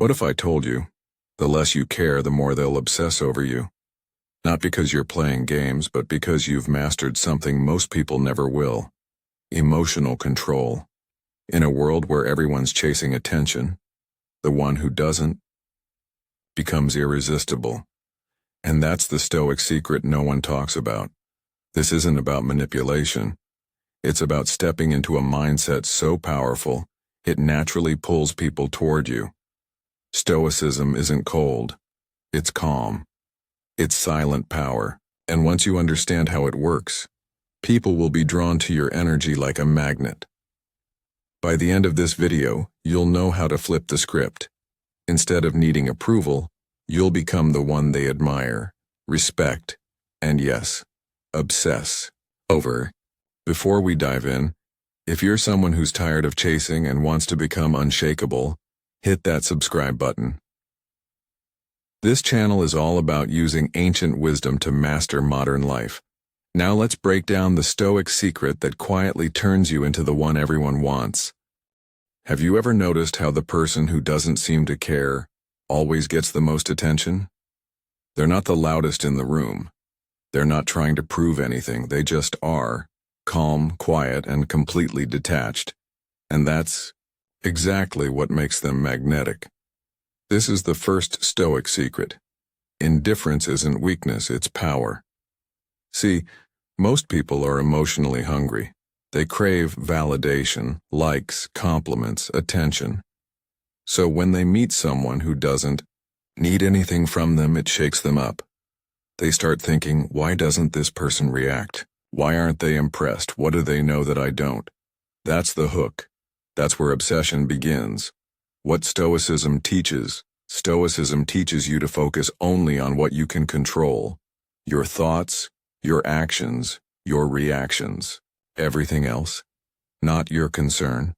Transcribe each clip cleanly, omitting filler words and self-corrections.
What if I told you, the less you care, the more they'll obsess over you? Not because you're playing games, but because you've mastered something most people never will. Emotional control. In a world where everyone's chasing attention, the one who doesn't becomes irresistible. And that's the Stoic secret no one talks about. This isn't about manipulation. It's about stepping into a mindset so powerful, it naturally pulls people toward you. Stoicism isn't cold. It's calm. It's silent power. And once you understand how it works, people will be drawn to your energy like a magnet. By the end of this video, you'll know how to flip the script. Instead of needing approval, you'll become the one they admire, respect, and yes, obsess over. Before we dive in, if you're someone who's tired of chasing and wants to become unshakable, hit that subscribe button. This channel is all about using ancient wisdom to master modern life. Now let's break down the Stoic secret that quietly turns you into the one everyone wants. Have you ever noticed how the person who doesn't seem to care always gets the most attention? They're not the loudest in the room. They're not trying to prove anything, they just are, calm, quiet, and completely detached. And that's exactly what makes them magnetic. This is the first Stoic secret. Indifference isn't weakness, it's power. See, most people are emotionally hungry. They crave validation, likes, compliments, attention. So when they meet someone who doesn't need anything from them, it shakes them up. They start thinking, why doesn't this person react? Why aren't they impressed? What do they know that I don't? That's the hook. That's where obsession begins. What Stoicism teaches you to focus only on what you can control. Your thoughts, your actions, your reactions. Everything else, not your concern.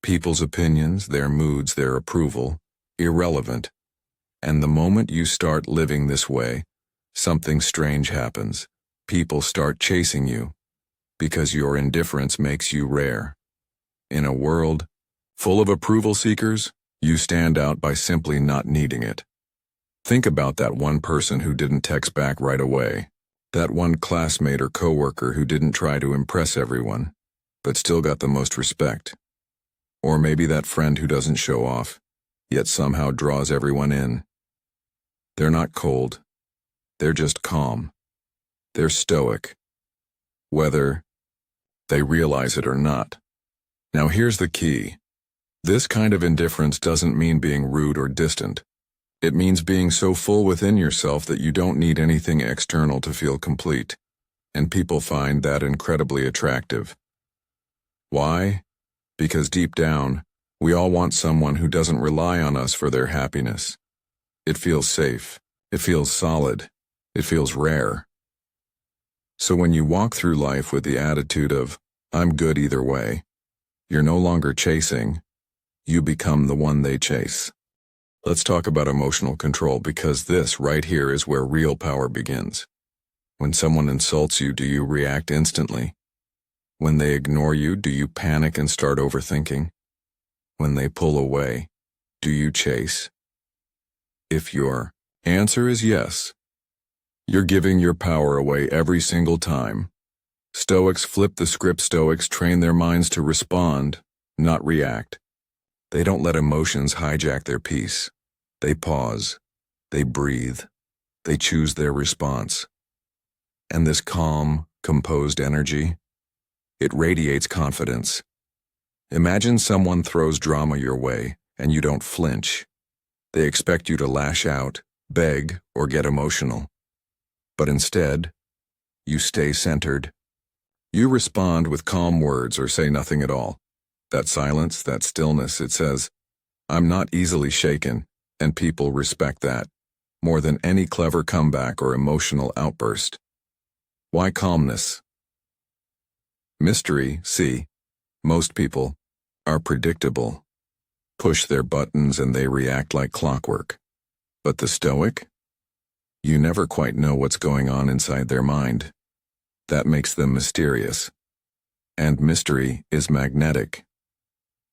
People's opinions, their moods, their approval, irrelevant. And the moment you start living this way, something strange happens. People start chasing you, because your indifference makes you rare. In a world full of approval seekers, you stand out by simply not needing it. Think about that one person who didn't text back right away. That one classmate or coworker who didn't try to impress everyone, but still got the most respect. Or maybe that friend who doesn't show off, yet somehow draws everyone in. They're not cold. They're just calm. They're stoic, whether they realize it or not. Now here's the key. This kind of indifference doesn't mean being rude or distant. It means being so full within yourself that you don't need anything external to feel complete. And people find that incredibly attractive. Why? Because deep down, we all want someone who doesn't rely on us for their happiness. It feels safe. It feels solid. It feels rare. So when you walk through life with the attitude of, I'm good either way, you're no longer chasing. You become the one they chase. Let's talk about emotional control, because this right here is where real power begins. When someone insults you, do you react instantly? When they ignore you, do you panic and start overthinking? When they pull away, do you chase? If your answer is yes, you're giving your power away every single time. Stoics flip the script. Stoics train their minds to respond, not react. They don't let emotions hijack their peace. They pause, they breathe, they choose their response. And this calm, composed energy, it radiates confidence. Imagine someone throws drama your way and you don't flinch. They expect you to lash out, beg, or get emotional. But instead, you stay centered. You respond with calm words or say nothing at all. That silence, that stillness, it says, I'm not easily shaken, and people respect that more than any clever comeback or emotional outburst. Why calmness? Mystery, see, most people are predictable. Push their buttons and they react like clockwork. But the Stoic? You never quite know what's going on inside their mind. That makes them mysterious. And mystery is magnetic.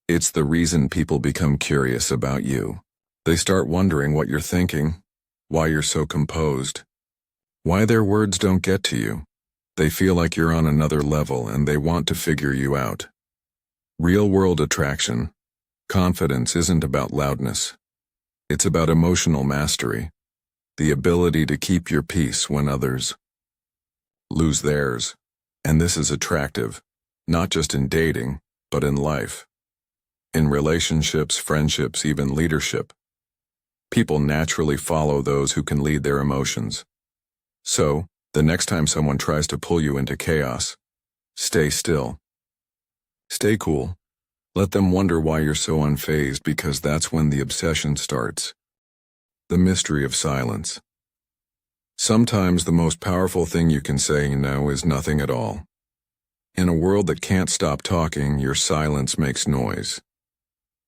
It's the reason people become curious about you. They start wondering what you're thinking, why you're so composed, why their words don't get to you. They feel like you're on another level and they want to figure you out. Real-world attraction. Confidence isn't about loudness. It's about emotional mastery, the ability to keep your peace when others lose theirs. And this is attractive, not just in dating, but in life. In relationships, friendships, even leadership. People naturally follow those who can lead their emotions. So, the next time someone tries to pull you into chaos, stay still. Stay cool. Let them wonder why you're so unfazed, because that's when the obsession starts. The mystery of silence. Sometimes the most powerful thing you can say no is nothing at all. In a world that can't stop talking, your silence makes noise.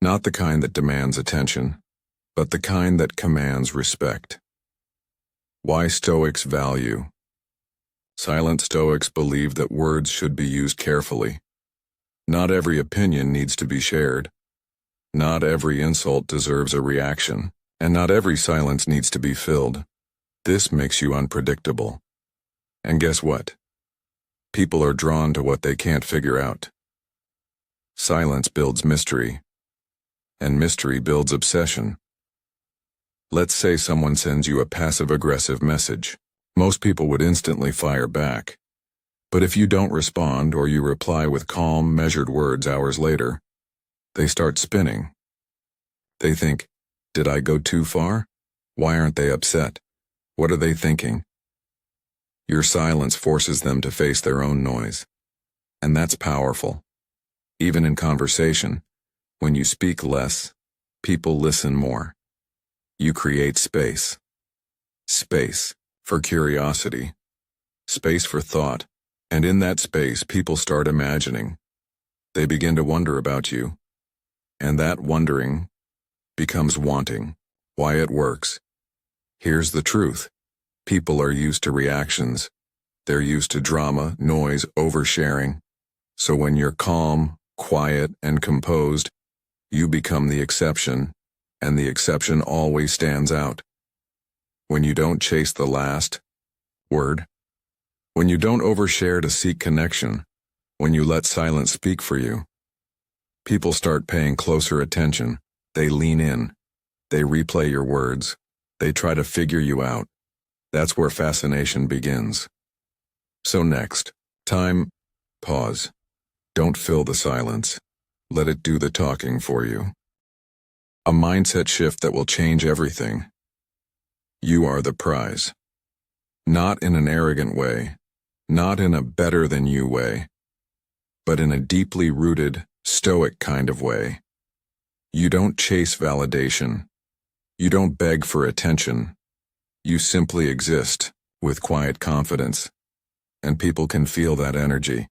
Not the kind that demands attention, but the kind that commands respect. Why Stoics value. Silent Stoics believe that words should be used carefully. Not every opinion needs to be shared. Not every insult deserves a reaction, and not every silence needs to be filled. This makes you unpredictable. And guess what? People are drawn to what they can't figure out. Silence builds mystery, and mystery builds obsession. Let's say someone sends you a passive-aggressive message. Most people would instantly fire back. But if you don't respond or you reply with calm, measured words hours later, they start spinning. They think, did I go too far? Why aren't they upset? What are they thinking? Your silence forces them to face their own noise. And that's powerful. Even in conversation, when you speak less, people listen more. You create space. Space for curiosity. Space for thought. And in that space, people start imagining. They begin to wonder about you. And that wondering becomes wanting. Why it works. Here's the truth. People are used to reactions. They're used to drama, noise, oversharing. So when you're calm, quiet, and composed, you become the exception, and the exception always stands out. When you don't chase the last word, when you don't overshare to seek connection, when you let silence speak for you, people start paying closer attention. They lean in. They replay your words. They try to figure you out. That's where fascination begins. So next, time, pause. Don't fill the silence. Let it do the talking for you. A mindset shift that will change everything. You are the prize. Not in an arrogant way, not in a better-than-you way, but in a deeply rooted, stoic kind of way. You don't chase validation. You don't beg for attention. You simply exist, with quiet confidence. And people can feel that energy.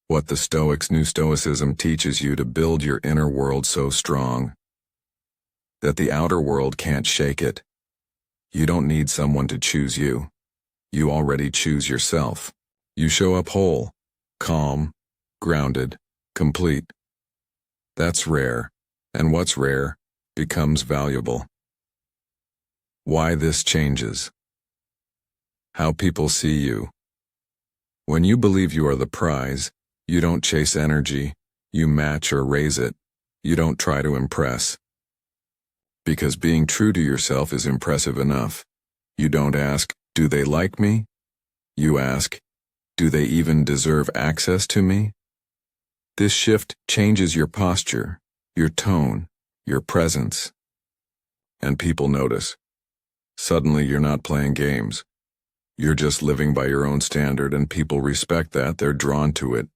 What the Stoics' New Stoicism teaches you to build your inner world so strong that the outer world can't shake it. You don't need someone to choose you. You already choose yourself. You show up whole, calm, grounded, complete. That's rare, and what's rare becomes valuable. Why this changes. How people see you. When you believe you are the prize, you don't chase energy, you match or raise it. You don't try to impress. Because being true to yourself is impressive enough. You don't ask, do they like me? You ask, do they even deserve access to me? This shift changes your posture, your tone, your presence. And people notice. Suddenly you're not playing games. You're just living by your own standard, and people respect that. They're drawn to it.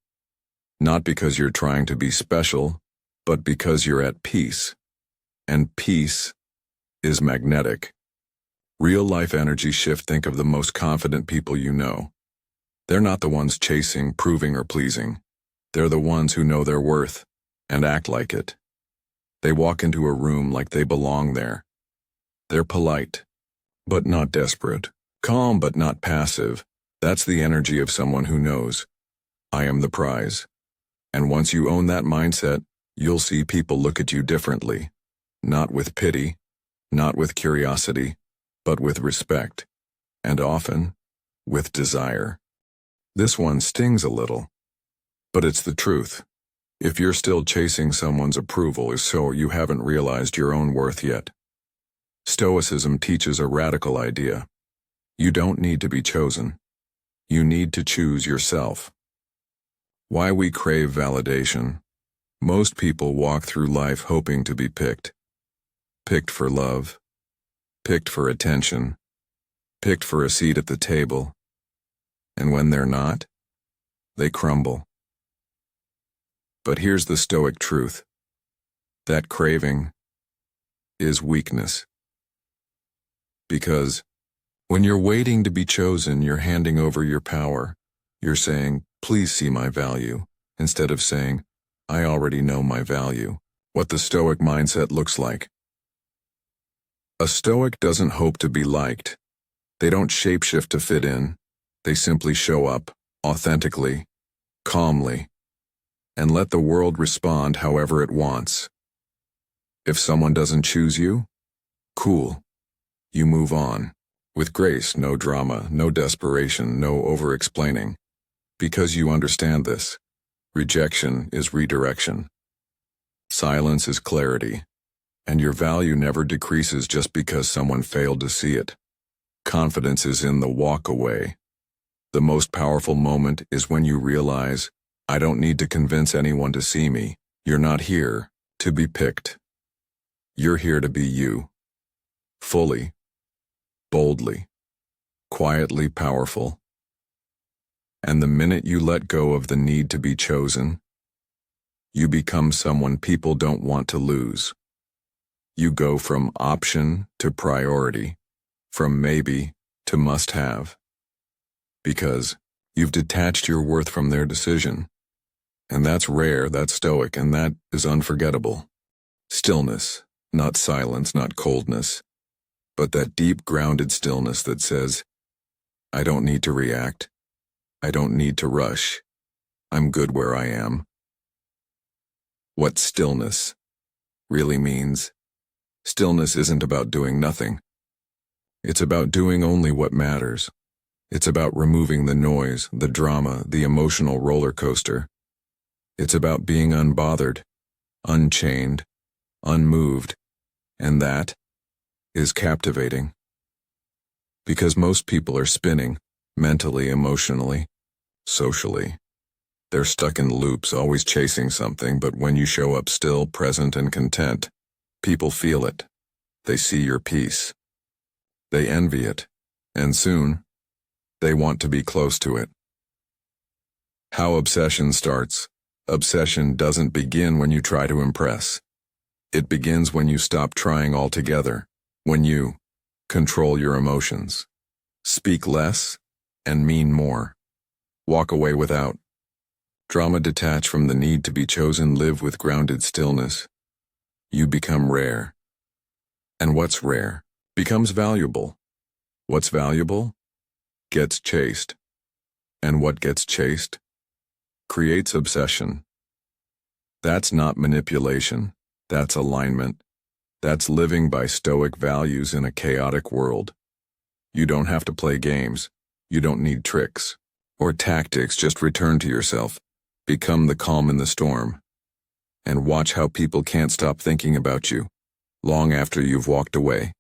Not because you're trying to be special, but because you're at peace. And peace is magnetic. Real-life energy shift. Think of the most confident people you know. They're not the ones chasing, proving, or pleasing. They're the ones who know their worth and act like it. They walk into a room like they belong there. They're polite, but not desperate. Calm, but not passive. That's the energy of someone who knows, I am the prize. And once you own that mindset, you'll see people look at you differently. Not with pity, not with curiosity, but with respect, and often with desire. This one stings a little, but it's the truth. If you're still chasing someone's approval, is so you haven't realized your own worth yet. Stoicism teaches a radical idea. You don't need to be chosen. You need to choose yourself. Why we crave validation. Most people walk through life hoping to be picked. Picked for love. Picked for attention. Picked for a seat at the table. And when they're not, they crumble. But here's the Stoic truth. That craving is weakness. Because when you're waiting to be chosen, you're handing over your power. You're saying, please see my value, instead of saying, I already know my value. What the Stoic mindset looks like. A Stoic doesn't hope to be liked. They don't shapeshift to fit in. They simply show up, authentically, calmly, and let the world respond however it wants. If someone doesn't choose you, cool. You move on. With grace, no drama, no desperation, no over-explaining. Because you understand this. Rejection is redirection. Silence is clarity. And your value never decreases just because someone failed to see it. Confidence is in the walk away. The most powerful moment is when you realize, I don't need to convince anyone to see me. You're not here to be picked. You're here to be you. Fully. Boldly. Quietly powerful. And the minute you let go of the need to be chosen, you become someone people don't want to lose. You go from option to priority, from maybe to must-have. Because you've detached your worth from their decision. And that's rare, that's Stoic, and that is unforgettable. Stillness, not silence, not coldness, but that deep grounded stillness that says, I don't need to react. I don't need to rush. I'm good where I am. What stillness really means. Stillness isn't about doing nothing. It's about doing only what matters. It's about removing the noise, the drama, the emotional roller coaster. It's about being unbothered, unchained, unmoved, and that is captivating. Because most people are spinning, mentally, emotionally, socially. They're stuck in loops, always chasing something, but when you show up still, present, and content, people feel it. They see your peace. They envy it. And soon, they want to be close to it. How obsession starts. Obsession doesn't begin when you try to impress. It begins when you stop trying altogether. When you control your emotions. Speak less and mean more. Walk away without drama, detach from the need to be chosen, live with grounded stillness. You become rare. And what's rare becomes valuable. What's valuable gets chased. And what gets chased creates obsession. That's not manipulation. That's alignment. That's living by Stoic values in a chaotic world. You don't have to play games. You don't need tricks or tactics. Just return to yourself. Become the calm in the storm. And watch how people can't stop thinking about you long after you've walked away.